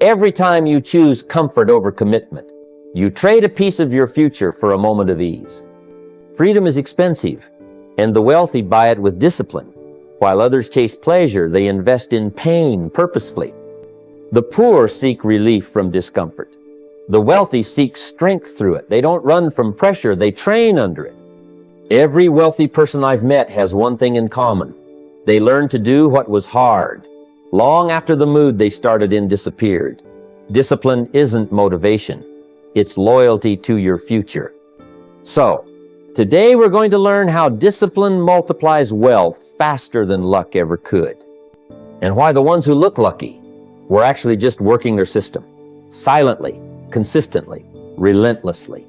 Every time you choose comfort over commitment, you trade a piece of your future for a moment of ease. Freedom is expensive, and the wealthy buy it with discipline. While others chase pleasure, they invest in pain purposefully. The poor seek relief from discomfort. The wealthy seek strength through it. They don't run from pressure, they train under it. Every wealthy person I've met has one thing in common. They learned to do what was hard, long after the mood they started in disappeared. Discipline isn't motivation. It's loyalty to your future. So, today we're going to learn how discipline multiplies wealth faster than luck ever could. And why the ones who look lucky were actually just working their system. Silently, consistently, relentlessly.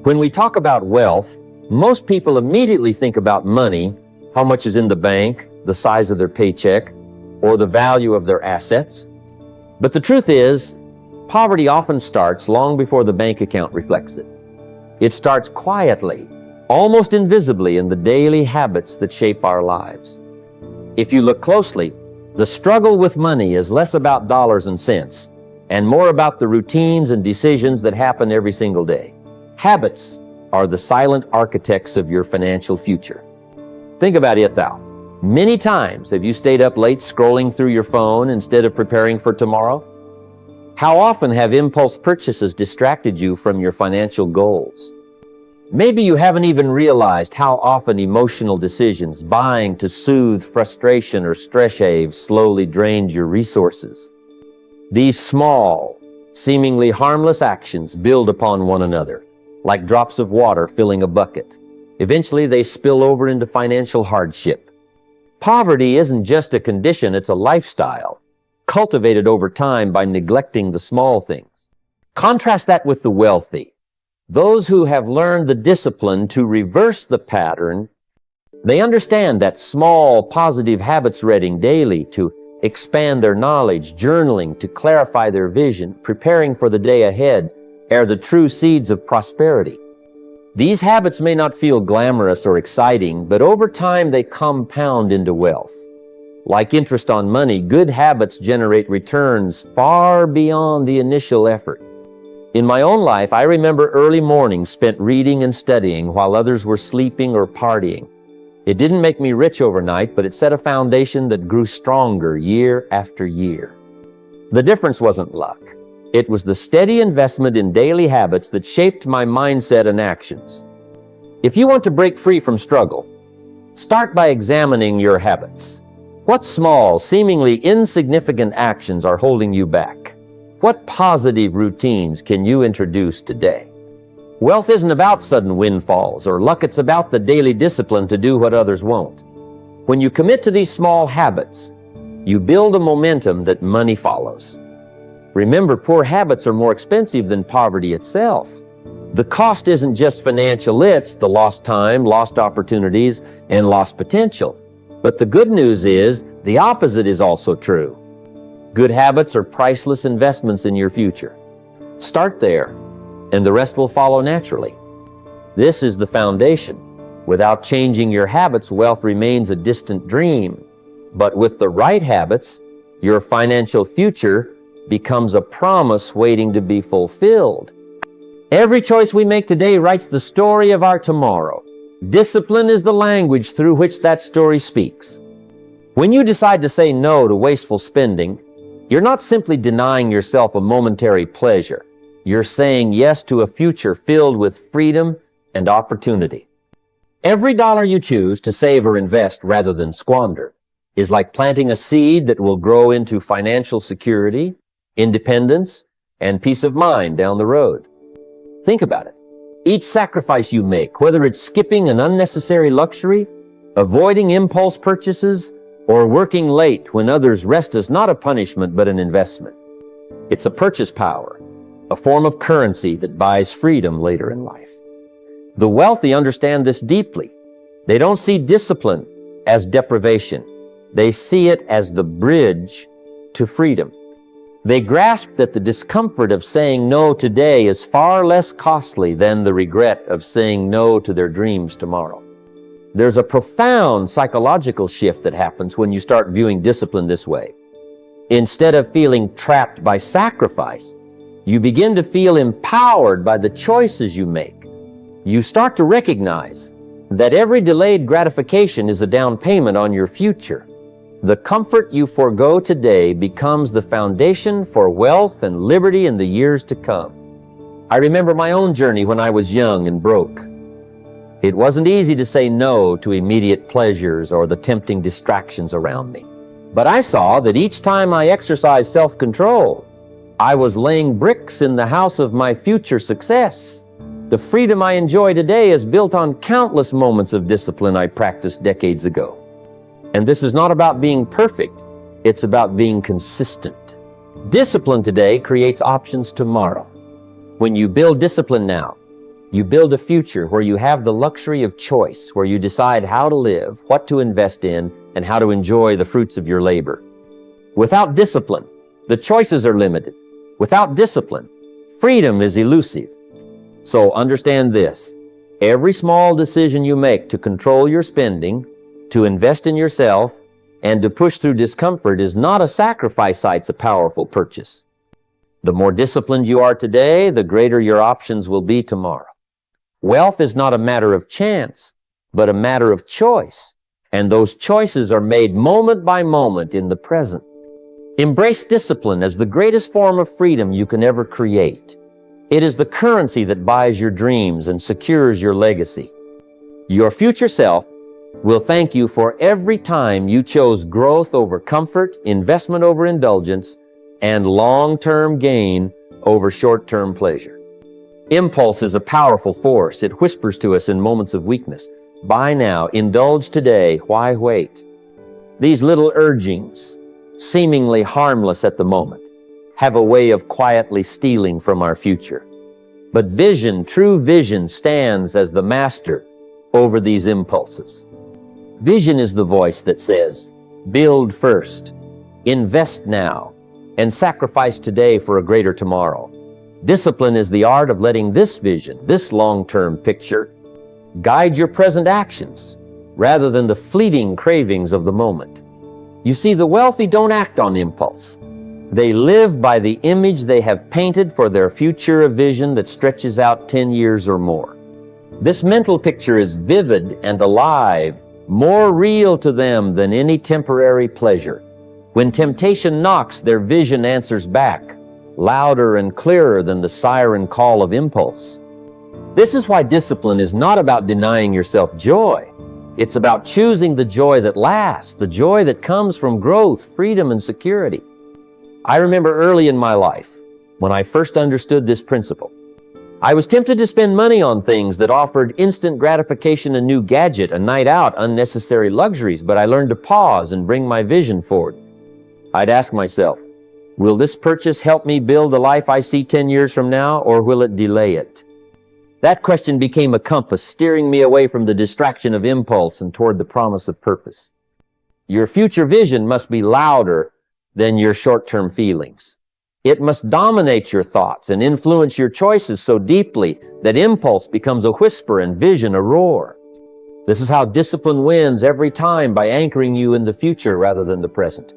When we talk about wealth, most people immediately think about money, how much is in the bank, the size of their paycheck, or the value of their assets. But the truth is, poverty often starts long before the bank account reflects it. It starts quietly, almost invisibly in the daily habits that shape our lives. If you look closely, the struggle with money is less about dollars and cents and more about the routines and decisions that happen every single day. Habits are the silent architects of your financial future. Think about it now. Many times have you stayed up late scrolling through your phone instead of preparing for tomorrow? How often have impulse purchases distracted you from your financial goals? Maybe you haven't even realized how often emotional decisions, buying to soothe frustration or stress waves, slowly drained your resources. These small, seemingly harmless actions build upon one another, like drops of water filling a bucket. Eventually, they spill over into financial hardship. Poverty isn't just a condition, it's a lifestyle, cultivated over time by neglecting the small things. Contrast that with the wealthy. Those who have learned the discipline to reverse the pattern, they understand that small, positive habits reading daily to expand their knowledge, journaling to clarify their vision, preparing for the day ahead, are the true seeds of prosperity. These habits may not feel glamorous or exciting, but over time they compound into wealth. Like interest on money, good habits generate returns far beyond the initial effort. In my own life, I remember early mornings spent reading and studying while others were sleeping or partying. It didn't make me rich overnight, but it set a foundation that grew stronger year after year. The difference wasn't luck. It was the steady investment in daily habits that shaped my mindset and actions. If you want to break free from struggle, start by examining your habits. What small, seemingly insignificant actions are holding you back? What positive routines can you introduce today? Wealth isn't about sudden windfalls or luck, it's about the daily discipline to do what others won't. When you commit to these small habits, you build a momentum that money follows. Remember, poor habits are more expensive than poverty itself. The cost isn't just financial, it's the lost time, lost opportunities, and lost potential. But the good news is, the opposite is also true. Good habits are priceless investments in your future. Start there, and the rest will follow naturally. This is the foundation. Without changing your habits, wealth remains a distant dream. But with the right habits, your financial future becomes a promise waiting to be fulfilled. Every choice we make today writes the story of our tomorrow. Discipline is the language through which that story speaks. When you decide to say no to wasteful spending, you're not simply denying yourself a momentary pleasure. You're saying yes to a future filled with freedom and opportunity. Every dollar you choose to save or invest rather than squander is like planting a seed that will grow into financial security, independence, and peace of mind down the road. Think about it. Each sacrifice you make, whether it's skipping an unnecessary luxury, avoiding impulse purchases, or working late when others rest, is not a punishment but an investment. It's a purchase power, a form of currency that buys freedom later in life. The wealthy understand this deeply. They don't see discipline as deprivation. They see it as the bridge to freedom. They grasp that the discomfort of saying no today is far less costly than the regret of saying no to their dreams tomorrow. There's a profound psychological shift that happens when you start viewing discipline this way. Instead of feeling trapped by sacrifice, you begin to feel empowered by the choices you make. You start to recognize that every delayed gratification is a down payment on your future. The comfort you forego today becomes the foundation for wealth and liberty in the years to come. I remember my own journey when I was young and broke. It wasn't easy to say no to immediate pleasures or the tempting distractions around me. But I saw that each time I exercised self-control, I was laying bricks in the house of my future success. The freedom I enjoy today is built on countless moments of discipline I practiced decades ago. And this is not about being perfect, it's about being consistent. Discipline today creates options tomorrow. When you build discipline now, you build a future where you have the luxury of choice, where you decide how to live, what to invest in, and how to enjoy the fruits of your labor. Without discipline, the choices are limited. Without discipline, freedom is elusive. So understand this: every small decision you make to control your spending, to invest in yourself, and to push through discomfort is not a sacrifice, it's a powerful purchase. The more disciplined you are today, the greater your options will be tomorrow. Wealth is not a matter of chance, but a matter of choice. And those choices are made moment by moment in the present. Embrace discipline as the greatest form of freedom you can ever create. It is the currency that buys your dreams and secures your legacy. Your future self will thank you for every time you chose growth over comfort, investment over indulgence, and long-term gain over short-term pleasure. Impulse is a powerful force. It whispers to us in moments of weakness. Buy now, indulge today, why wait? These little urgings, seemingly harmless at the moment, have a way of quietly stealing from our future. But vision, true vision, stands as the master over these impulses. Vision is the voice that says, build first, invest now, and sacrifice today for a greater tomorrow. Discipline is the art of letting this vision, this long-term picture, guide your present actions rather than the fleeting cravings of the moment. You see, the wealthy don't act on impulse. They live by the image they have painted for their future, a vision that stretches out 10 years or more. This mental picture is vivid and alive, more real to them than any temporary pleasure. When temptation knocks, their vision answers back, louder and clearer than the siren call of impulse. This is why discipline is not about denying yourself joy. It's about choosing the joy that lasts, the joy that comes from growth, freedom, and security. I remember early in my life, when I first understood this principle, I was tempted to spend money on things that offered instant gratification, a new gadget, a night out, unnecessary luxuries, but I learned to pause and bring my vision forward. I'd ask myself, will this purchase help me build the life I see 10 years from now, or will it delay it? That question became a compass, steering me away from the distraction of impulse and toward the promise of purpose. Your future vision must be louder than your short-term feelings. It must dominate your thoughts and influence your choices so deeply that impulse becomes a whisper and vision a roar. This is how discipline wins every time, by anchoring you in the future rather than the present.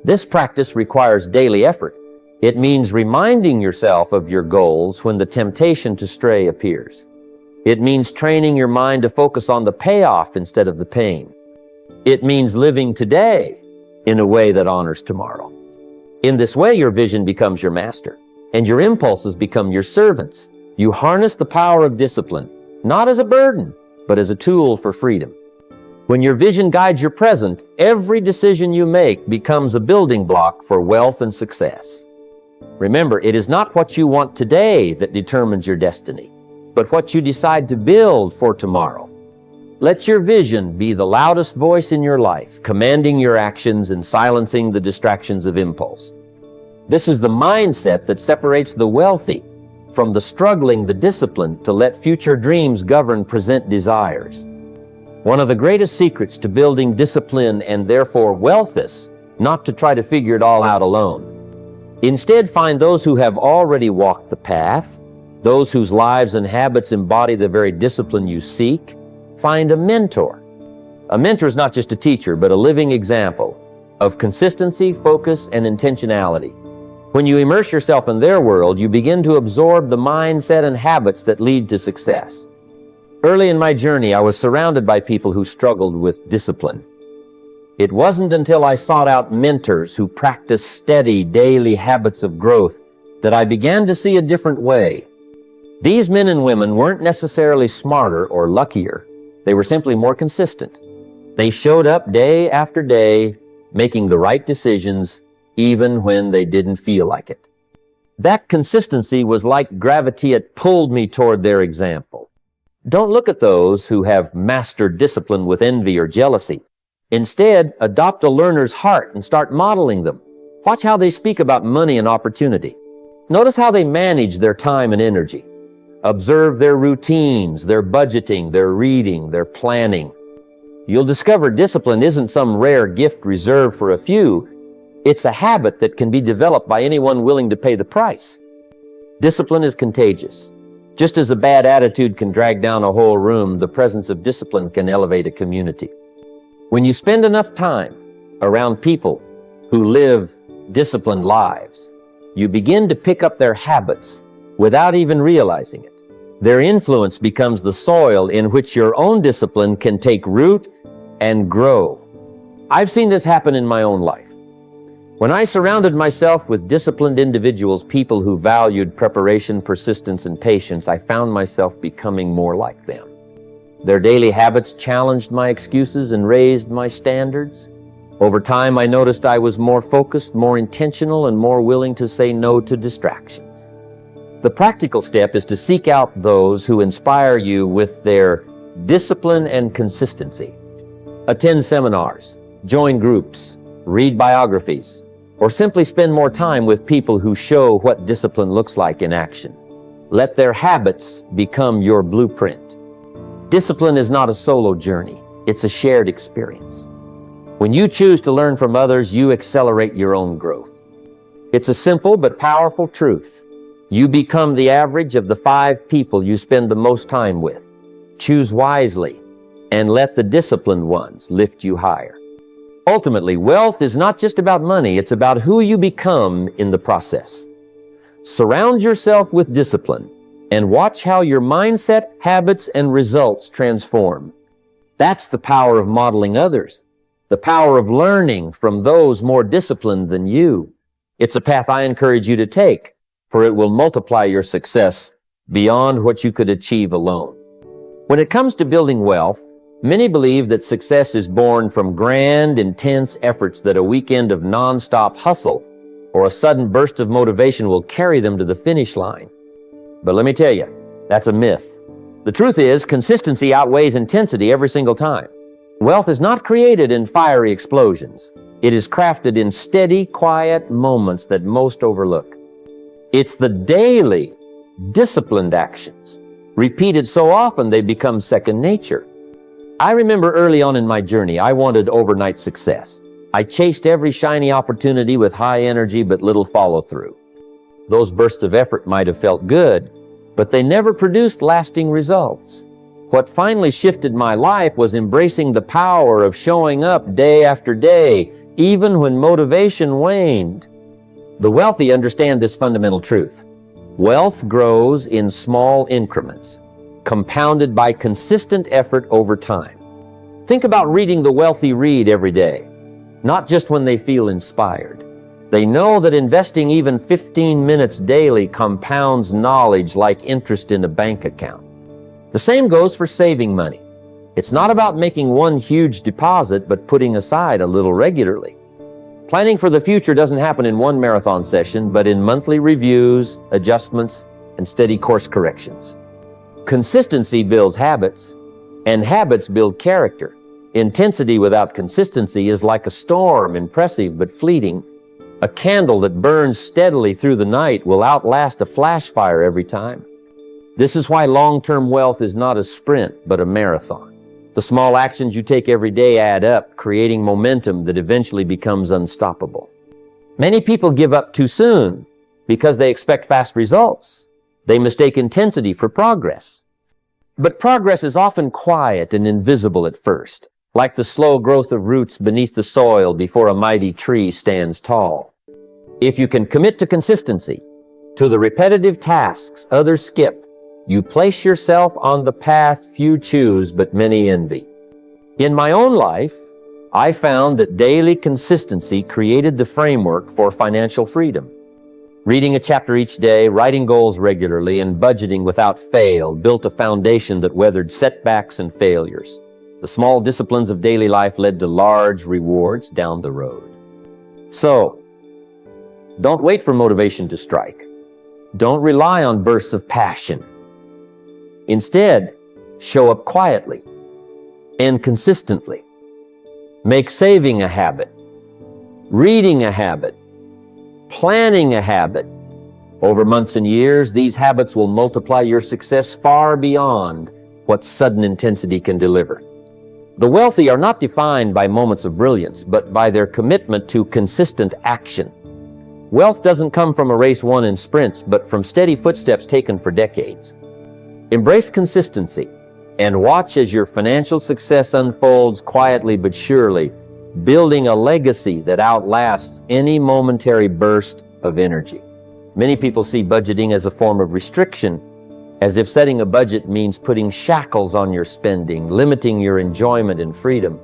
This practice requires daily effort. It means reminding yourself of your goals when the temptation to stray appears. It means training your mind to focus on the payoff instead of the pain. It means living today in a way that honors tomorrow. In this way, your vision becomes your master, and your impulses become your servants. You harness the power of discipline, not as a burden, but as a tool for freedom. When your vision guides your present, every decision you make becomes a building block for wealth and success. Remember, it is not what you want today that determines your destiny, but what you decide to build for tomorrow. Let your vision be the loudest voice in your life, commanding your actions and silencing the distractions of impulse. This is the mindset that separates the wealthy from the struggling, the disciplined, to let future dreams govern present desires. One of the greatest secrets to building discipline and therefore wealth is not to try to figure it all out alone. Instead, find those who have already walked the path, those whose lives and habits embody the very discipline you seek. Find a mentor. A mentor is not just a teacher, but a living example, of consistency, focus, and intentionality. When you immerse yourself in their world, you begin to absorb the mindset and habits that lead to success. Early in my journey, I was surrounded by people who struggled with discipline. It wasn't until I sought out mentors who practiced steady, daily habits of growth that I began to see a different way. These men and women weren't necessarily smarter or luckier. They were simply more consistent. They showed up day after day, making the right decisions, even when they didn't feel like it. That consistency was like gravity. It pulled me toward their example. Don't look at those who have mastered discipline with envy or jealousy. Instead, adopt a learner's heart and start modeling them. Watch how they speak about money and opportunity. Notice how they manage their time and energy. Observe their routines, their budgeting, their reading, their planning. You'll discover discipline isn't some rare gift reserved for a few. It's a habit that can be developed by anyone willing to pay the price. Discipline is contagious. Just as a bad attitude can drag down a whole room, the presence of discipline can elevate a community. When you spend enough time around people who live disciplined lives, you begin to pick up their habits without even realizing it. Their influence becomes the soil in which your own discipline can take root and grow. I've seen this happen in my own life. When I surrounded myself with disciplined individuals, people who valued preparation, persistence, and patience, I found myself becoming more like them. Their daily habits challenged my excuses and raised my standards. Over time, I noticed I was more focused, more intentional, and more willing to say no to distractions. The practical step is to seek out those who inspire you with their discipline and consistency. Attend seminars, join groups, read biographies, or simply spend more time with people who show what discipline looks like in action. Let their habits become your blueprint. Discipline is not a solo journey. It's a shared experience. When you choose to learn from others, you accelerate your own growth. It's a simple but powerful truth. You become the average of the 5 people you spend the most time with. Choose wisely and let the disciplined ones lift you higher. Ultimately, wealth is not just about money, it's about who you become in the process. Surround yourself with discipline and watch how your mindset, habits, and results transform. That's the power of modeling others, the power of learning from those more disciplined than you. It's a path I encourage you to take, for it will multiply your success beyond what you could achieve alone. When it comes to building wealth, many believe that success is born from grand, intense efforts, that a weekend of non-stop hustle or a sudden burst of motivation will carry them to the finish line. But let me tell you, that's a myth. The truth is, consistency outweighs intensity every single time. Wealth is not created in fiery explosions. It is crafted in steady, quiet moments that most overlook. It's the daily, disciplined actions, repeated so often they become second nature. I remember early on in my journey, I wanted overnight success. I chased every shiny opportunity with high energy but little follow-through. Those bursts of effort might have felt good, but they never produced lasting results. What finally shifted my life was embracing the power of showing up day after day, even when motivation waned. The wealthy understand this fundamental truth. Wealth grows in small increments, compounded by consistent effort over time. Think about reading the wealthy read every day, not just when they feel inspired. They know that investing even 15 minutes daily compounds knowledge like interest in a bank account. The same goes for saving money. It's not about making one huge deposit, but putting aside a little regularly. Planning for the future doesn't happen in one marathon session, but in monthly reviews, adjustments, and steady course corrections. Consistency builds habits, and habits build character. Intensity without consistency is like a storm, impressive but fleeting. A candle that burns steadily through the night will outlast a flash fire every time. This is why long-term wealth is not a sprint, but a marathon. The small actions you take every day add up, creating momentum that eventually becomes unstoppable. Many people give up too soon because they expect fast results. They mistake intensity for progress. But progress is often quiet and invisible at first. like the slow growth of roots beneath the soil before a mighty tree stands tall. If you can commit to consistency, to the repetitive tasks others skip, you place yourself on the path few choose but many envy. In my own life, I found that daily consistency created the framework for financial freedom. Reading a chapter each day, writing goals regularly, and budgeting without fail built a foundation that weathered setbacks and failures. The small disciplines of daily life led to large rewards down the road. So, don't wait for motivation to strike. Don't rely on bursts of passion. Instead, show up quietly and consistently. Make saving a habit, reading a habit, planning a habit. Over months and years, these habits will multiply your success far beyond what sudden intensity can deliver. The wealthy are not defined by moments of brilliance, but by their commitment to consistent action. Wealth doesn't come from a race won in sprints, but from steady footsteps taken for decades. Embrace consistency and watch as your financial success unfolds quietly but surely, building a legacy that outlasts any momentary burst of energy. Many people see budgeting as a form of restriction, as if setting a budget means putting shackles on your spending, limiting your enjoyment and freedom.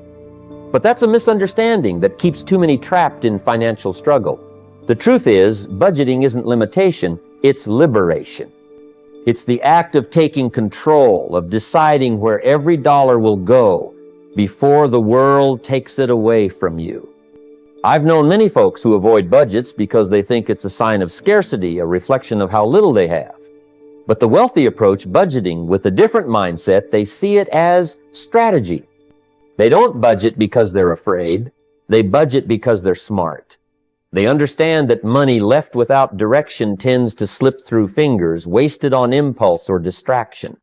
But that's a misunderstanding that keeps too many trapped in financial struggle. The truth is, budgeting isn't limitation, it's liberation. It's the act of taking control, of deciding where every dollar will go before the world takes it away from you. I've known many folks who avoid budgets because they think it's a sign of scarcity, a reflection of how little they have. But the wealthy approach budgeting with a different mindset. They see it as strategy. They don't budget because they're afraid. They budget because they're smart. They understand that money left without direction tends to slip through fingers, wasted on impulse or distraction.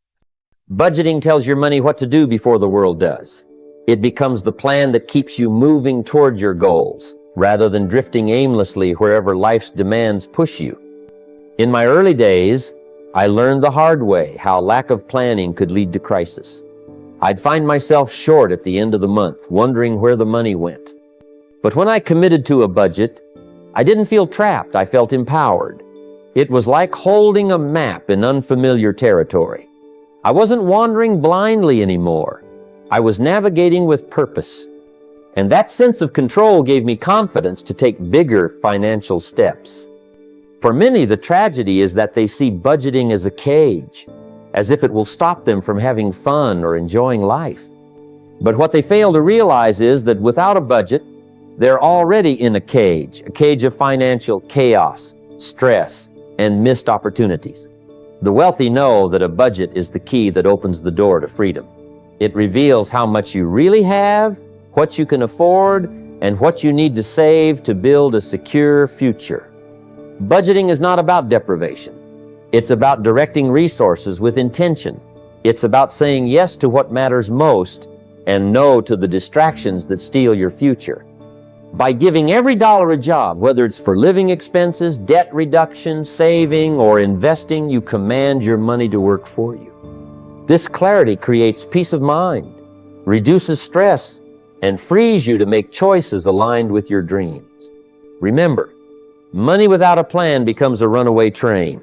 Budgeting tells your money what to do before the world does. It becomes the plan that keeps you moving toward your goals, rather than drifting aimlessly wherever life's demands push you. In my early days, I learned the hard way how lack of planning could lead to crisis. I'd find myself short at the end of the month, wondering where the money went. But when I committed to a budget, I didn't feel trapped, I felt empowered. It was like holding a map in unfamiliar territory. I wasn't wandering blindly anymore. I was navigating with purpose. And that sense of control gave me confidence to take bigger financial steps. For many, the tragedy is that they see budgeting as a cage, as if it will stop them from having fun or enjoying life. But what they fail to realize is that without a budget, they're already in a cage of financial chaos, stress, and missed opportunities. The wealthy know that a budget is the key that opens the door to freedom. It reveals how much you really have, what you can afford, and what you need to save to build a secure future. Budgeting is not about deprivation. It's about directing resources with intention. It's about saying yes to what matters most and no to the distractions that steal your future. By giving every dollar a job, whether it's for living expenses, debt reduction, saving, or investing, you command your money to work for you. This clarity creates peace of mind, reduces stress, and frees you to make choices aligned with your dreams. Remember, money without a plan becomes a runaway train.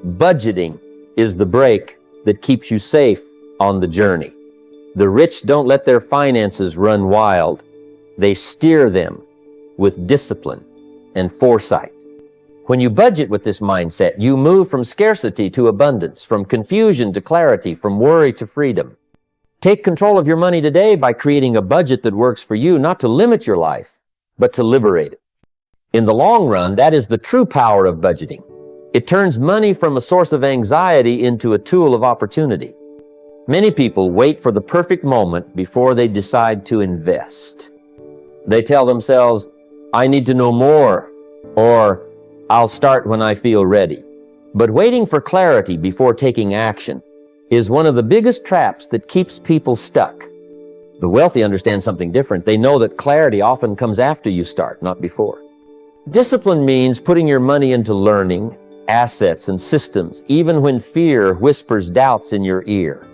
Budgeting is the brake that keeps you safe on the journey. The rich don't let their finances run wild. They steer them with discipline and foresight. When you budget with this mindset, you move from scarcity to abundance, from confusion to clarity, from worry to freedom. Take control of your money today by creating a budget that works for you, not to limit your life, but to liberate it. In the long run, that is the true power of budgeting. It turns money from a source of anxiety into a tool of opportunity. Many people wait for the perfect moment before they decide to invest. They tell themselves, I need to know more, or I'll start when I feel ready. But waiting for clarity before taking action is one of the biggest traps that keeps people stuck. The wealthy understand something different. They know that clarity often comes after you start, not before. Discipline means putting your money into learning, assets, and systems, even when fear whispers doubts in your ear.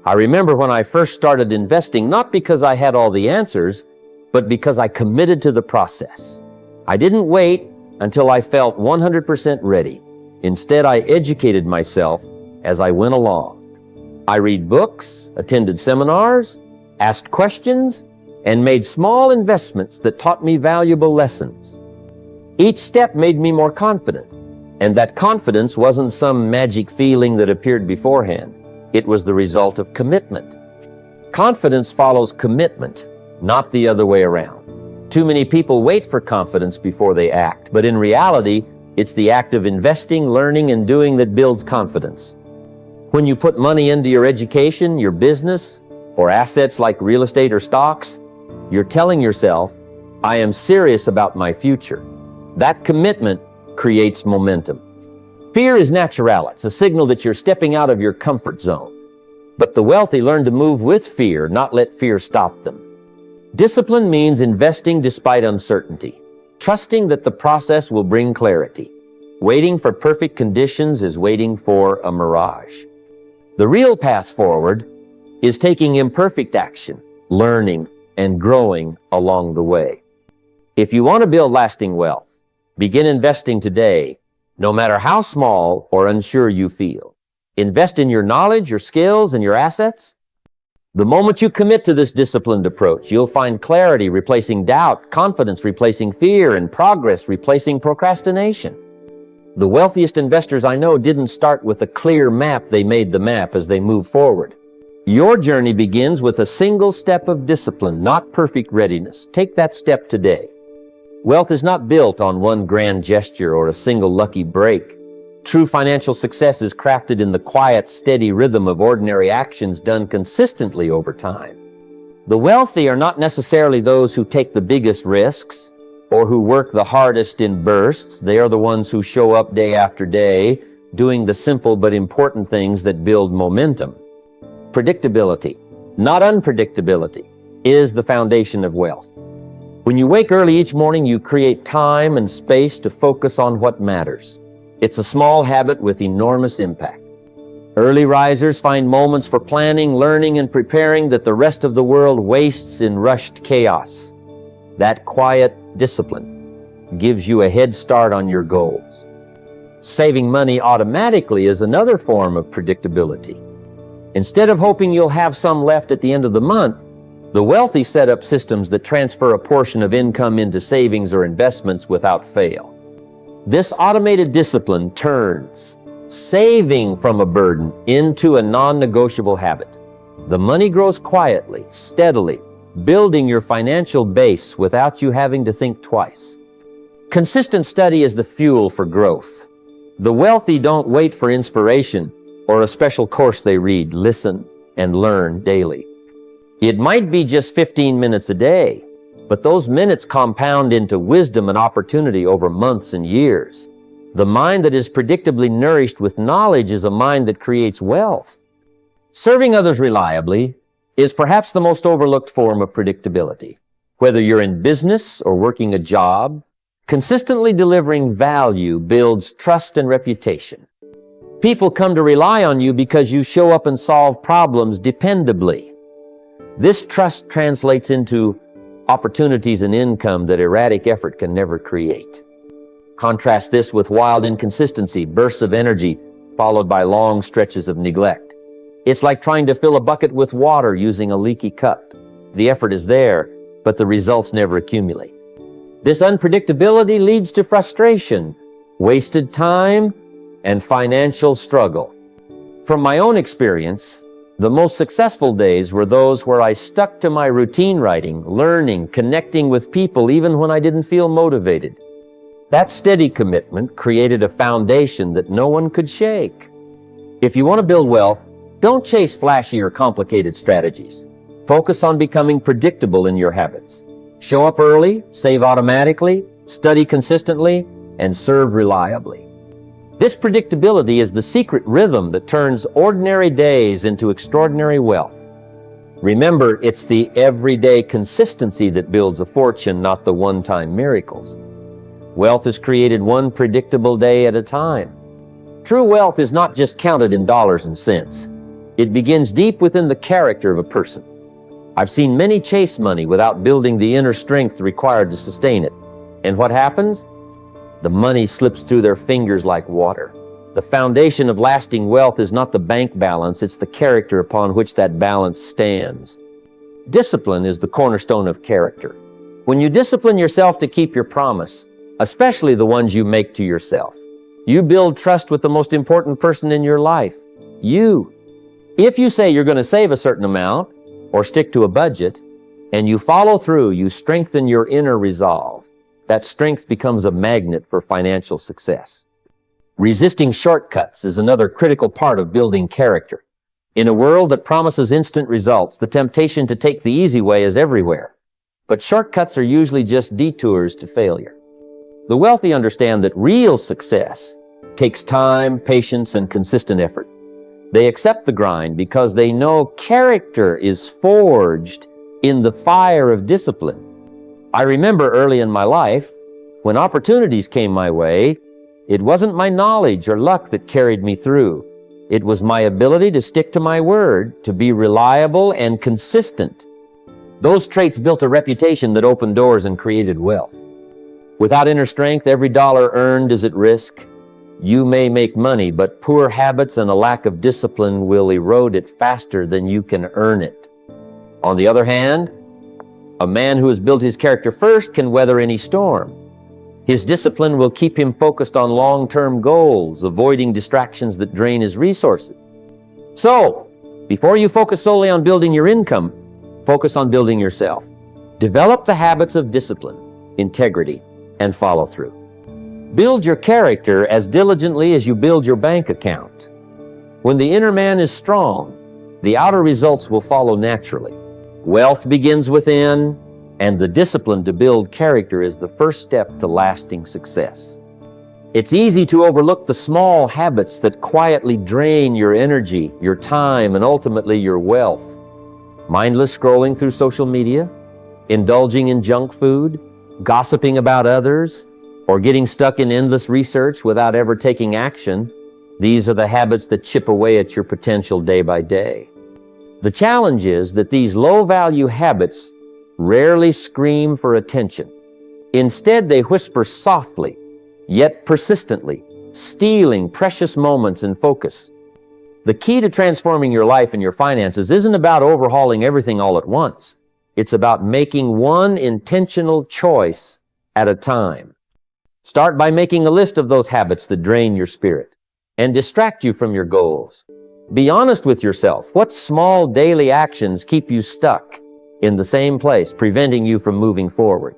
I remember when I first started investing, not because I had all the answers, but because I committed to the process. I didn't wait until I felt 100% ready. Instead, I educated myself as I went along. I read books, attended seminars, asked questions, and made small investments that taught me valuable lessons. Each step made me more confident, and that confidence wasn't some magic feeling that appeared beforehand. It was the result of commitment. Confidence follows commitment, not the other way around. Too many people wait for confidence before they act, but in reality, it's the act of investing, learning, and doing that builds confidence. When you put money into your education, your business, or assets like real estate or stocks, you're telling yourself, I am serious about my future. That commitment creates momentum. Fear is natural. It's a signal that you're stepping out of your comfort zone. But the wealthy learn to move with fear, not let fear stop them. Discipline means investing despite uncertainty, trusting that the process will bring clarity. Waiting for perfect conditions is waiting for a mirage. The real path forward is taking imperfect action, learning, and growing along the way. If you want to build lasting wealth, begin investing today, no matter how small or unsure you feel. Invest in your knowledge, your skills, and your assets. The moment you commit to this disciplined approach, you'll find clarity replacing doubt, confidence replacing fear, and progress replacing procrastination. The wealthiest investors I know didn't start with a clear map. They made the map as they moved forward. Your journey begins with a single step of discipline, not perfect readiness. Take that step today. Wealth is not built on one grand gesture or a single lucky break. True financial success is crafted in the quiet, steady rhythm of ordinary actions done consistently over time. The wealthy are not necessarily those who take the biggest risks or who work the hardest in bursts. They are the ones who show up day after day, doing the simple but important things that build momentum. Predictability, not unpredictability, is the foundation of wealth. When you wake early each morning, you create time and space to focus on what matters. It's a small habit with enormous impact. Early risers find moments for planning, learning, and preparing that the rest of the world wastes in rushed chaos. That quiet discipline gives you a head start on your goals. Saving money automatically is another form of predictability. Instead of hoping you'll have some left at the end of the month, the wealthy set up systems that transfer a portion of income into savings or investments without fail. This automated discipline turns saving from a burden into a non-negotiable habit. The money grows quietly, steadily, building your financial base without you having to think twice. Consistent study is the fuel for growth. The wealthy don't wait for inspiration or a special course they read, listen, and learn daily. It might be just 15 minutes a day, but those minutes compound into wisdom and opportunity over months and years. The mind that is predictably nourished with knowledge is a mind that creates wealth. Serving others reliably is perhaps the most overlooked form of predictability. Whether you're in business or working a job, consistently delivering value builds trust and reputation. People come to rely on you because you show up and solve problems dependably. This trust translates into opportunities and income that erratic effort can never create. Contrast this with wild inconsistency, bursts of energy, followed by long stretches of neglect. It's like trying to fill a bucket with water using a leaky cup. The effort is there, but the results never accumulate. This unpredictability leads to frustration, wasted time, and financial struggle. From my own experience, the most successful days were those where I stuck to my routine writing, learning, connecting with people even when I didn't feel motivated. That steady commitment created a foundation that no one could shake. If you want to build wealth, don't chase flashy or complicated strategies. Focus on becoming predictable in your habits. Show up early, save automatically, study consistently, and serve reliably. This predictability is the secret rhythm that turns ordinary days into extraordinary wealth. Remember, it's the everyday consistency that builds a fortune, not the one-time miracles. Wealth is created one predictable day at a time. True wealth is not just counted in dollars and cents. It begins deep within the character of a person. I've seen many chase money without building the inner strength required to sustain it. And what happens? The money slips through their fingers like water. The foundation of lasting wealth is not the bank balance, it's the character upon which that balance stands. Discipline is the cornerstone of character. When you discipline yourself to keep your promise, especially the ones you make to yourself, you build trust with the most important person in your life, you. If you say you're going to save a certain amount or stick to a budget, and you follow through, you strengthen your inner resolve. That strength becomes a magnet for financial success. Resisting shortcuts is another critical part of building character. In a world that promises instant results, the temptation to take the easy way is everywhere. But shortcuts are usually just detours to failure. The wealthy understand that real success takes time, patience, and consistent effort. They accept the grind because they know character is forged in the fire of discipline. I remember early in my life, when opportunities came my way, it wasn't my knowledge or luck that carried me through. It was my ability to stick to my word, to be reliable and consistent. Those traits built a reputation that opened doors and created wealth. Without inner strength, every dollar earned is at risk. You may make money, but poor habits and a lack of discipline will erode it faster than you can earn it. On the other hand, a man who has built his character first can weather any storm. His discipline will keep him focused on long-term goals, avoiding distractions that drain his resources. So, before you focus solely on building your income, focus on building yourself. Develop the habits of discipline, integrity, and follow-through. Build your character as diligently as you build your bank account. When the inner man is strong, the outer results will follow naturally. Wealth begins within, and the discipline to build character is the first step to lasting success. It's easy to overlook the small habits that quietly drain your energy, your time, and ultimately your wealth. Mindless scrolling through social media, indulging in junk food, gossiping about others, or getting stuck in endless research without ever taking action. These are the habits that chip away at your potential day by day. The challenge is that these low-value habits rarely scream for attention. Instead, they whisper softly, yet persistently, stealing precious moments and focus. The key to transforming your life and your finances isn't about overhauling everything all at once. It's about making one intentional choice at a time. Start by making a list of those habits that drain your spirit and distract you from your goals. Be honest with yourself. What small daily actions keep you stuck in the same place, preventing you from moving forward?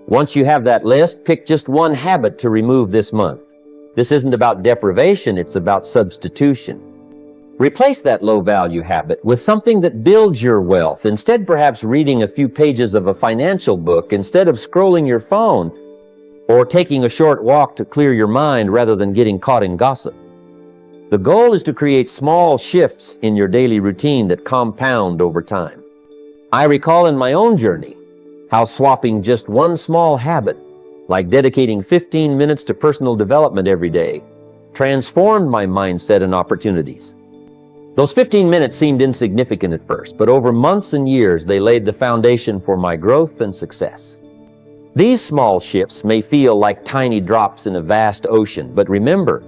Once you have that list, pick just one habit to remove this month. This isn't about deprivation, it's about substitution. Replace that low-value habit with something that builds your wealth. Instead, perhaps reading a few pages of a financial book instead of scrolling your phone, or taking a short walk to clear your mind rather than getting caught in gossip. The goal is to create small shifts in your daily routine that compound over time. I recall in my own journey how swapping just one small habit, like dedicating 15 minutes to personal development every day, transformed my mindset and opportunities. Those 15 minutes seemed insignificant at first, but over months and years, they laid the foundation for my growth and success. These small shifts may feel like tiny drops in a vast ocean, but remember,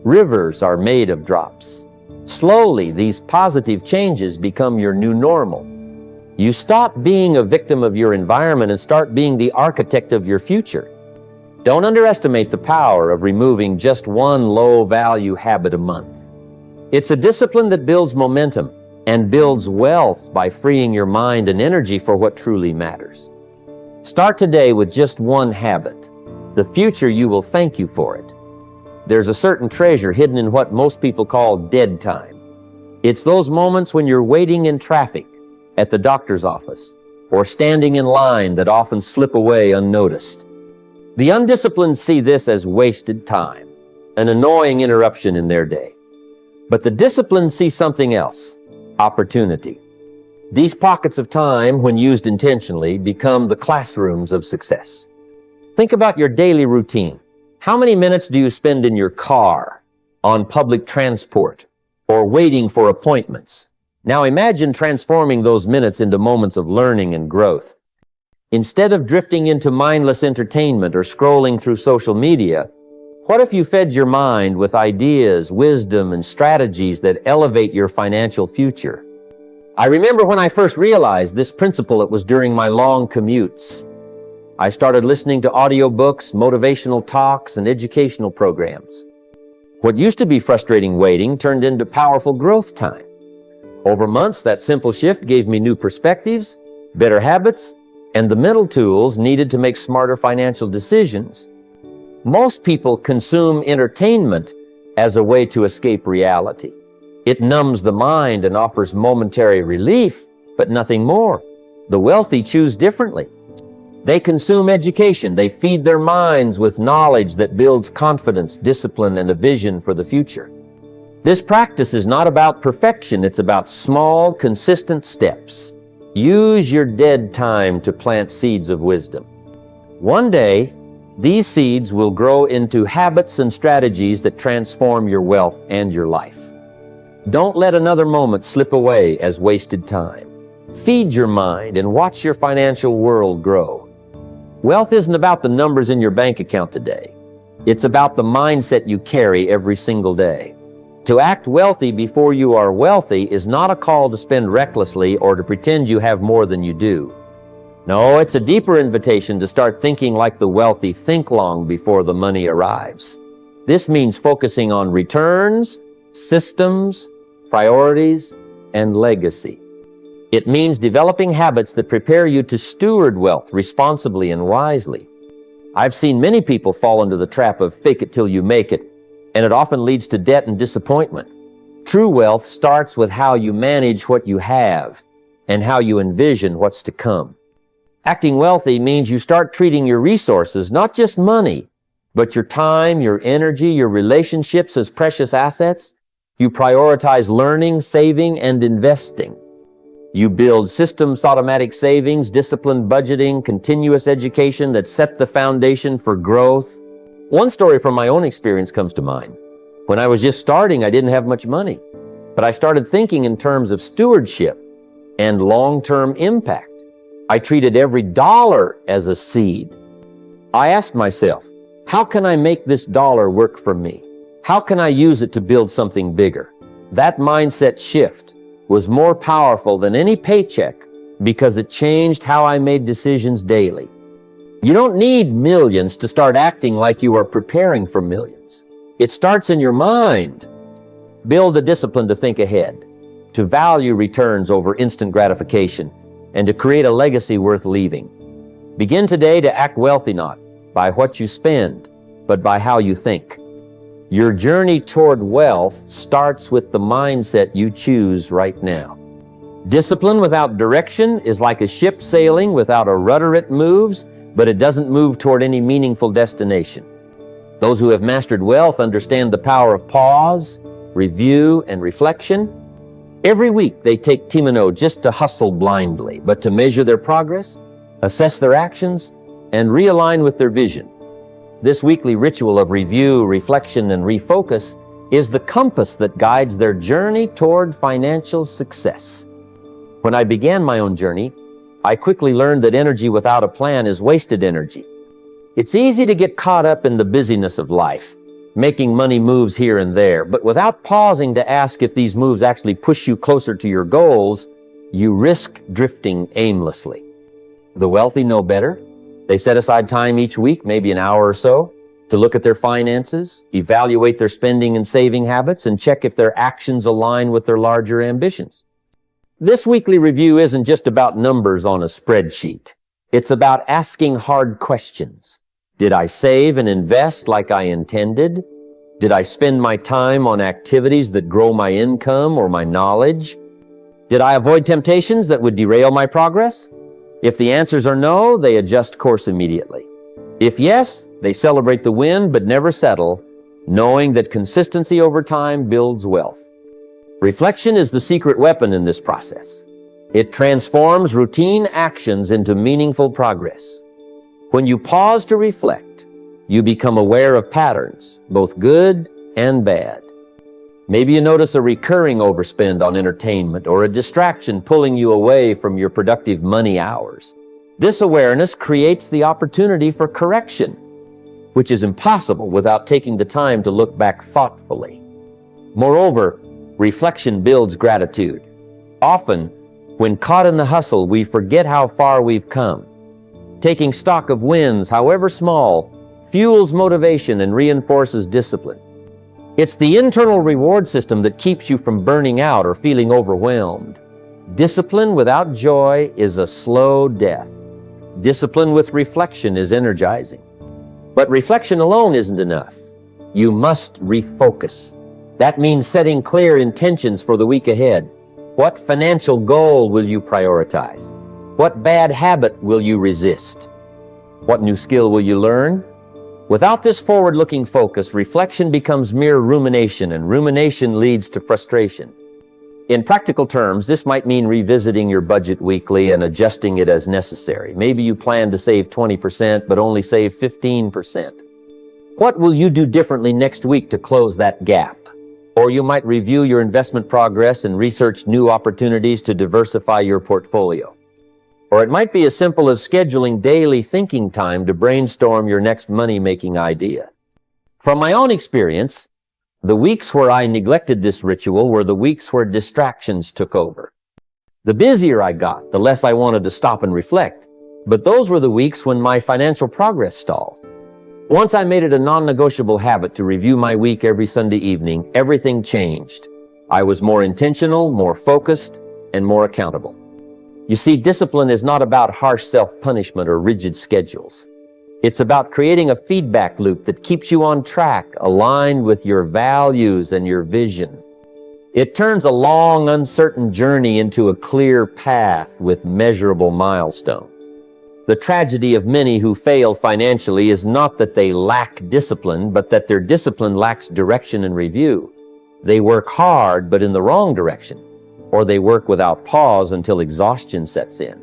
rivers are made of drops. Slowly, these positive changes become your new normal. You stop being a victim of your environment and start being the architect of your future. Don't underestimate the power of removing just one low-value habit a month. It's a discipline that builds momentum and builds wealth by freeing your mind and energy for what truly matters. Start today with just one habit. The future you will thank you for it. There's a certain treasure hidden in what most people call dead time. It's those moments when you're waiting in traffic, at the doctor's office, or standing in line that often slip away unnoticed. The undisciplined see this as wasted time, an annoying interruption in their day. But the disciplined see something else, opportunity. These pockets of time, when used intentionally, become the classrooms of success. Think about your daily routine. How many minutes do you spend in your car, on public transport, or waiting for appointments. Now imagine transforming those minutes into moments of learning and growth. Instead of drifting into mindless entertainment or scrolling through social media, what if you fed your mind with ideas, wisdom, and strategies that elevate your financial future? I remember when I first realized this principle, it was during my long commutes. I started listening to audiobooks, motivational talks, and educational programs. What used to be frustrating waiting turned into powerful growth time. Over months, that simple shift gave me new perspectives, better habits, and the mental tools needed to make smarter financial decisions. Most people consume entertainment as a way to escape reality. It numbs the mind and offers momentary relief, but nothing more. The wealthy choose differently. They consume education. They feed their minds with knowledge that builds confidence, discipline, and a vision for the future. This practice is not about perfection. It's about small, consistent steps. Use your dead time to plant seeds of wisdom. One day, these seeds will grow into habits and strategies that transform your wealth and your life. Don't let another moment slip away as wasted time. Feed your mind and watch your financial world grow. Wealth isn't about the numbers in your bank account today. It's about the mindset you carry every single day. To act wealthy before you are wealthy is not a call to spend recklessly or to pretend you have more than you do. No, it's a deeper invitation to start thinking like the wealthy think long before the money arrives. This means focusing on returns, systems, priorities, and legacy. It means developing habits that prepare you to steward wealth responsibly and wisely. I've seen many people fall into the trap of fake it till you make it, and it often leads to debt and disappointment. True wealth starts with how you manage what you have and how you envision what's to come. Acting wealthy means you start treating your resources, not just money, but your time, your energy, your relationships as precious assets. You prioritize learning, saving, and investing. You build systems, automatic savings, disciplined budgeting, continuous education that set the foundation for growth. One story from my own experience comes to mind. When I was just starting, I didn't have much money, but I started thinking in terms of stewardship and long-term impact. I treated every dollar as a seed. I asked myself, how can I make this dollar work for me? How can I use it to build something bigger? That mindset shift was more powerful than any paycheck because it changed how I made decisions daily. You don't need millions to start acting like you are preparing for millions. It starts in your mind. Build the discipline to think ahead, to value returns over instant gratification, and to create a legacy worth leaving. Begin today to act wealthy not by what you spend, but by how you think. Your journey toward wealth starts with the mindset you choose right now. Discipline without direction is like a ship sailing without a rudder. It moves, but it doesn't move toward any meaningful destination. Those who have mastered wealth understand the power of pause, review, and reflection. Every week they take Timino just to hustle blindly, but to measure their progress, assess their actions, and realign with their vision. This weekly ritual of review, reflection, and refocus is the compass that guides their journey toward financial success. When I began my own journey, I quickly learned that energy without a plan is wasted energy. It's easy to get caught up in the busyness of life, making money moves here and there, but without pausing to ask if these moves actually push you closer to your goals, you risk drifting aimlessly. The wealthy know better. They set aside time each week, maybe an hour or so, to look at their finances, evaluate their spending and saving habits, and check if their actions align with their larger ambitions. This weekly review isn't just about numbers on a spreadsheet. It's about asking hard questions. Did I save and invest like I intended? Did I spend my time on activities that grow my income or my knowledge? Did I avoid temptations that would derail my progress? If the answers are no, they adjust course immediately. If yes, they celebrate the win but never settle, knowing that consistency over time builds wealth. Reflection is the secret weapon in this process. It transforms routine actions into meaningful progress. When you pause to reflect, you become aware of patterns, both good and bad. Maybe you notice a recurring overspend on entertainment or a distraction pulling you away from your productive money hours. This awareness creates the opportunity for correction, which is impossible without taking the time to look back thoughtfully. Moreover, reflection builds gratitude. Often, when caught in the hustle, we forget how far we've come. Taking stock of wins, however small, fuels motivation and reinforces discipline. It's the internal reward system that keeps you from burning out or feeling overwhelmed. Discipline without joy is a slow death. Discipline with reflection is energizing. But reflection alone isn't enough. You must refocus. That means setting clear intentions for the week ahead. What financial goal will you prioritize? What bad habit will you resist? What new skill will you learn? Without this forward-looking focus, reflection becomes mere rumination, and rumination leads to frustration. In practical terms, this might mean revisiting your budget weekly and adjusting it as necessary. Maybe you plan to save 20%, but only save 15%. What will you do differently next week to close that gap? Or you might review your investment progress and research new opportunities to diversify your portfolio. Or it might be as simple as scheduling daily thinking time to brainstorm your next money-making idea. From my own experience, the weeks where I neglected this ritual were the weeks where distractions took over. The busier I got, the less I wanted to stop and reflect. But those were the weeks when my financial progress stalled. Once I made it a non-negotiable habit to review my week every Sunday evening, everything changed. I was more intentional, more focused, and more accountable. You see, discipline is not about harsh self-punishment or rigid schedules. It's about creating a feedback loop that keeps you on track, aligned with your values and your vision. It turns a long, uncertain journey into a clear path with measurable milestones. The tragedy of many who fail financially is not that they lack discipline, but that their discipline lacks direction and review. They work hard, but in the wrong direction, or they work without pause until exhaustion sets in.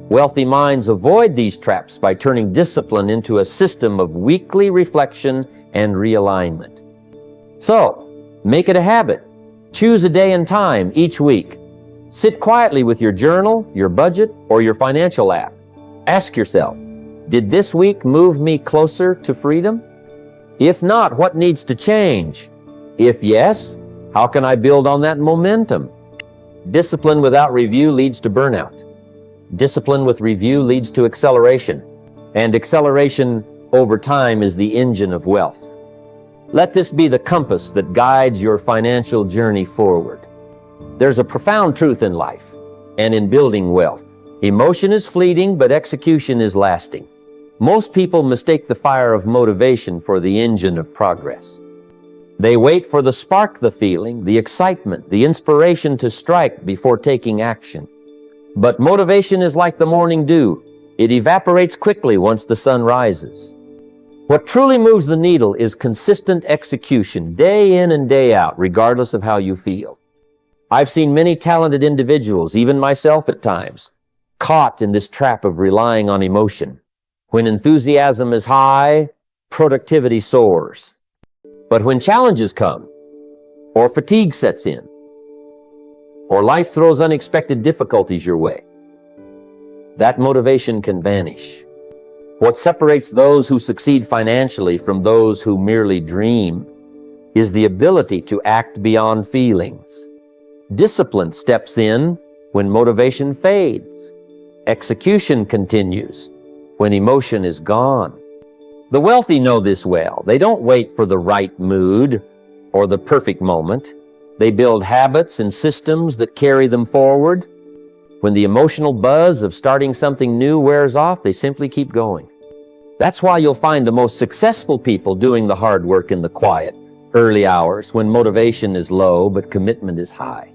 Wealthy minds avoid these traps by turning discipline into a system of weekly reflection and realignment. So, make it a habit. Choose a day and time each week. Sit quietly with your journal, your budget, or your financial app. Ask yourself, did this week move me closer to freedom? If not, what needs to change? If yes, how can I build on that momentum? Discipline without review leads to burnout. Discipline with review leads to acceleration. And acceleration over time is the engine of wealth. Let this be the compass that guides your financial journey forward. There's a profound truth in life and in building wealth. Emotion is fleeting, but execution is lasting. Most people mistake the fire of motivation for the engine of progress. They wait for the spark, the feeling, the excitement, the inspiration to strike before taking action. But motivation is like the morning dew. It evaporates quickly once the sun rises. What truly moves the needle is consistent execution, day in and day out, regardless of how you feel. I've seen many talented individuals, even myself at times, caught in this trap of relying on emotion. When enthusiasm is high, productivity soars. But when challenges come, or fatigue sets in, or life throws unexpected difficulties your way, that motivation can vanish. What separates those who succeed financially from those who merely dream is the ability to act beyond feelings. Discipline steps in when motivation fades. Execution continues when emotion is gone. The wealthy know this well. They don't wait for the right mood or the perfect moment. They build habits and systems that carry them forward. When the emotional buzz of starting something new wears off, they simply keep going. That's why you'll find the most successful people doing the hard work in the quiet, early hours when motivation is low but commitment is high.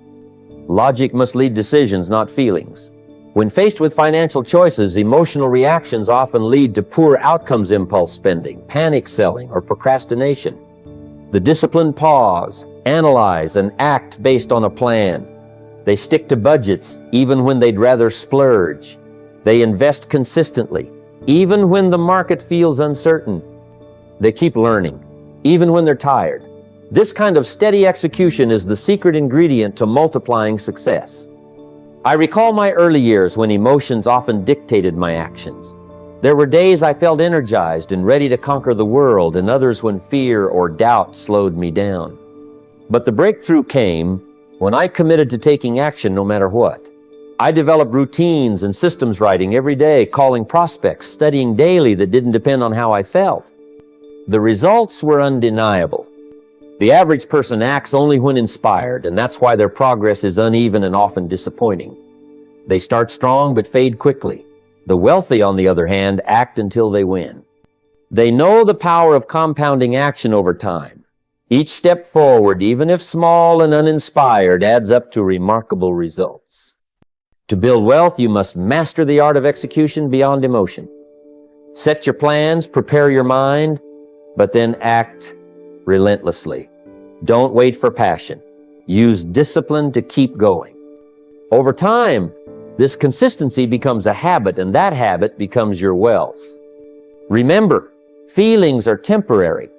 Logic must lead decisions, not feelings. When faced with financial choices, emotional reactions often lead to poor outcomes, impulse spending, panic selling, or procrastination. The disciplined pause, analyze, and act based on a plan. They stick to budgets even when they'd rather splurge. They invest consistently, even when the market feels uncertain. They keep learning, even when they're tired. This kind of steady execution is the secret ingredient to multiplying success. I recall my early years when emotions often dictated my actions. There were days I felt energized and ready to conquer the world, and others when fear or doubt slowed me down. But the breakthrough came when I committed to taking action no matter what. I developed routines and systems writing every day, calling prospects, studying daily that didn't depend on how I felt. The results were undeniable. The average person acts only when inspired, and that's why their progress is uneven and often disappointing. They start strong but fade quickly. The wealthy, on the other hand, act until they win. They know the power of compounding action over time. Each step forward, even if small and uninspired, adds up to remarkable results. To build wealth, you must master the art of execution beyond emotion. Set your plans, prepare your mind, but then act relentlessly. Don't wait for passion. Use discipline to keep going. Over time, this consistency becomes a habit, and that habit becomes your wealth. Remember, feelings are temporary.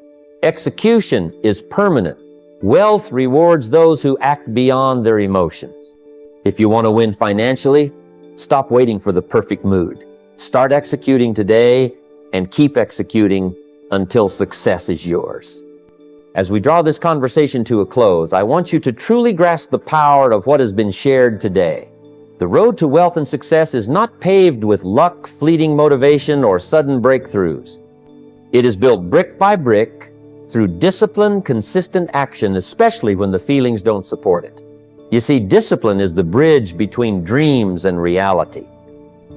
Execution is permanent. Wealth rewards those who act beyond their emotions. If you want to win financially, stop waiting for the perfect mood. Start executing today and keep executing until success is yours. As we draw this conversation to a close, I want you to truly grasp the power of what has been shared today. The road to wealth and success is not paved with luck, fleeting motivation, or sudden breakthroughs. It is built brick by brick through disciplined, consistent action, especially when the feelings don't support it. You see, discipline is the bridge between dreams and reality.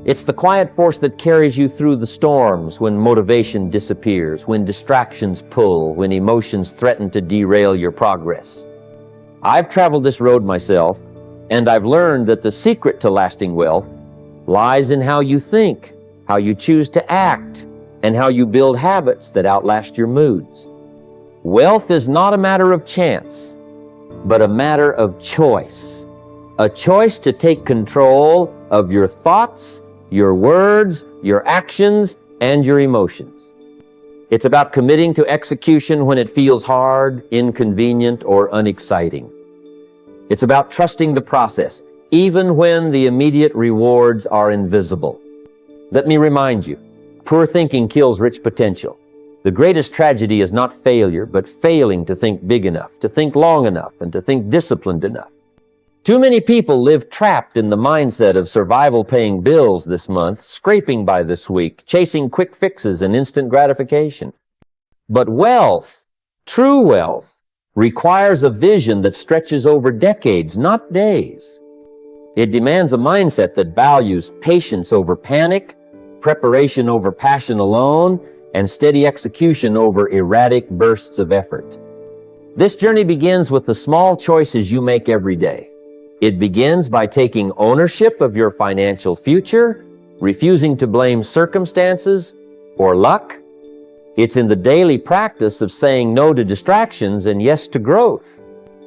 It's the quiet force that carries you through the storms when motivation disappears, when distractions pull, when emotions threaten to derail your progress. I've traveled this road myself, and I've learned that the secret to lasting wealth lies in how you think, how you choose to act, and how you build habits that outlast your moods. Wealth is not a matter of chance, but a matter of choice. A choice to take control of your thoughts, your words, your actions, and your emotions. It's about committing to execution when it feels hard, inconvenient, or unexciting. It's about trusting the process, even when the immediate rewards are invisible. Let me remind you, poor thinking kills rich potential. The greatest tragedy is not failure, but failing to think big enough, to think long enough, and to think disciplined enough. Too many people live trapped in the mindset of survival paying bills this month, scraping by this week, chasing quick fixes and instant gratification. But wealth, true wealth, requires a vision that stretches over decades, not days. It demands a mindset that values patience over panic, preparation over passion alone, and steady execution over erratic bursts of effort. This journey begins with the small choices you make every day. It begins by taking ownership of your financial future, refusing to blame circumstances or luck. It's in the daily practice of saying no to distractions and yes to growth.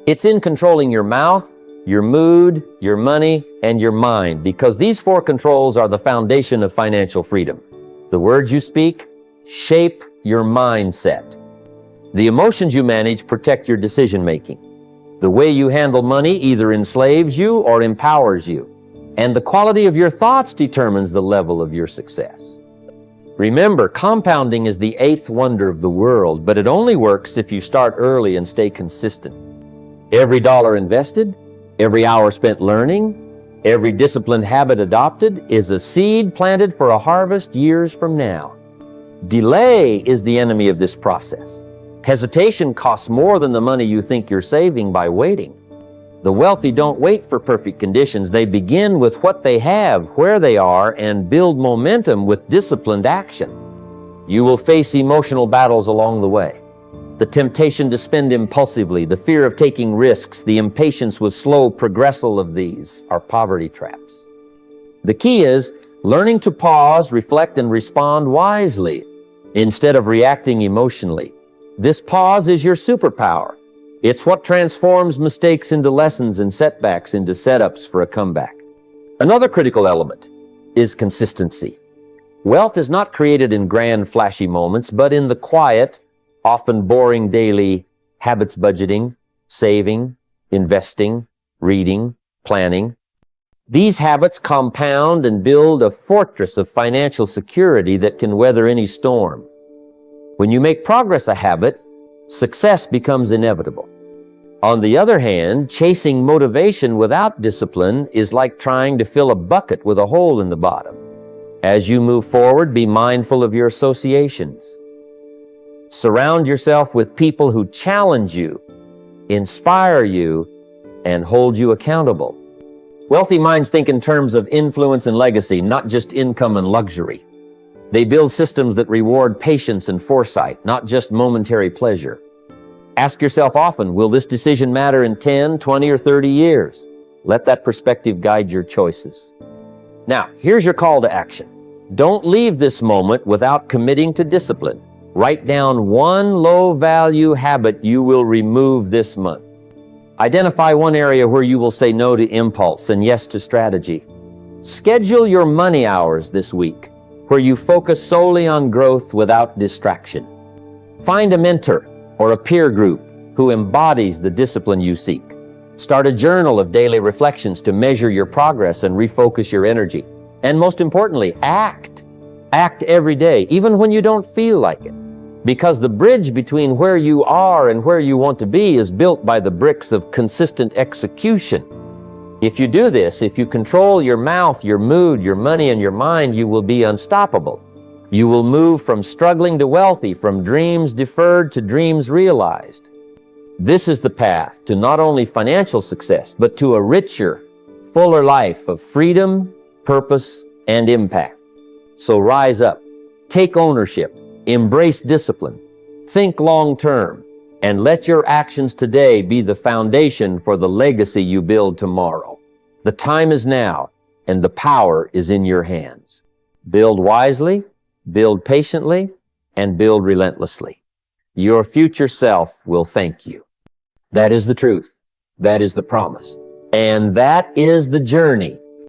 It's in controlling your mouth, your mood, your money, and your mind, because these four controls are the foundation of financial freedom. The words you speak shape your mindset. The emotions you manage protect your decision-making. The way you handle money either enslaves you or empowers you. And the quality of your thoughts determines the level of your success. Remember, compounding is the eighth wonder of the world, but it only works if you start early and stay consistent. Every dollar invested, every hour spent learning, every disciplined habit adopted is a seed planted for a harvest years from now. Delay is the enemy of this process. Hesitation costs more than the money you think you're saving by waiting. The wealthy don't wait for perfect conditions. They begin with what they have, where they are, and build momentum with disciplined action. You will face emotional battles along the way. The temptation to spend impulsively, the fear of taking risks, the impatience with slow progressal of these are poverty traps. The key is learning to pause, reflect, and respond wisely instead of reacting emotionally. This pause is your superpower. It's what transforms mistakes into lessons and setbacks into setups for a comeback. Another critical element is consistency. Wealth is not created in grand, flashy moments, but in the quiet, often boring daily habits budgeting, saving, investing, reading, planning. These habits compound and build a fortress of financial security that can weather any storm. When you make progress a habit, success becomes inevitable. On the other hand, chasing motivation without discipline is like trying to fill a bucket with a hole in the bottom. As you move forward, be mindful of your associations. Surround yourself with people who challenge you, inspire you, and hold you accountable. Wealthy minds think in terms of influence and legacy, not just income and luxury. They build systems that reward patience and foresight, not just momentary pleasure. Ask yourself often, will this decision matter in 10, 20, or 30 years? Let that perspective guide your choices. Now, here's your call to action. Don't leave this moment without committing to discipline. Write down one low-value habit you will remove this month. Identify one area where you will say no to impulse and yes to strategy. Schedule your money hours this week, where you focus solely on growth without distraction. Find a mentor or a peer group who embodies the discipline you seek. Start a journal of daily reflections to measure your progress and refocus your energy. And most importantly, act. Act every day, even when you don't feel like it. Because the bridge between where you are and where you want to be is built by the bricks of consistent execution. If you do this, if you control your mouth, your mood, your money, and your mind, you will be unstoppable. You will move from struggling to wealthy, from dreams deferred to dreams realized. This is the path to not only financial success, but to a richer, fuller life of freedom, purpose, and impact. So rise up, take ownership, embrace discipline, think long-term, and let your actions today be the foundation for the legacy you build tomorrow. The time is now, and the power is in your hands. Build wisely, build patiently, and build relentlessly. Your future self will thank you. That is the truth. That is the promise. And that is the journey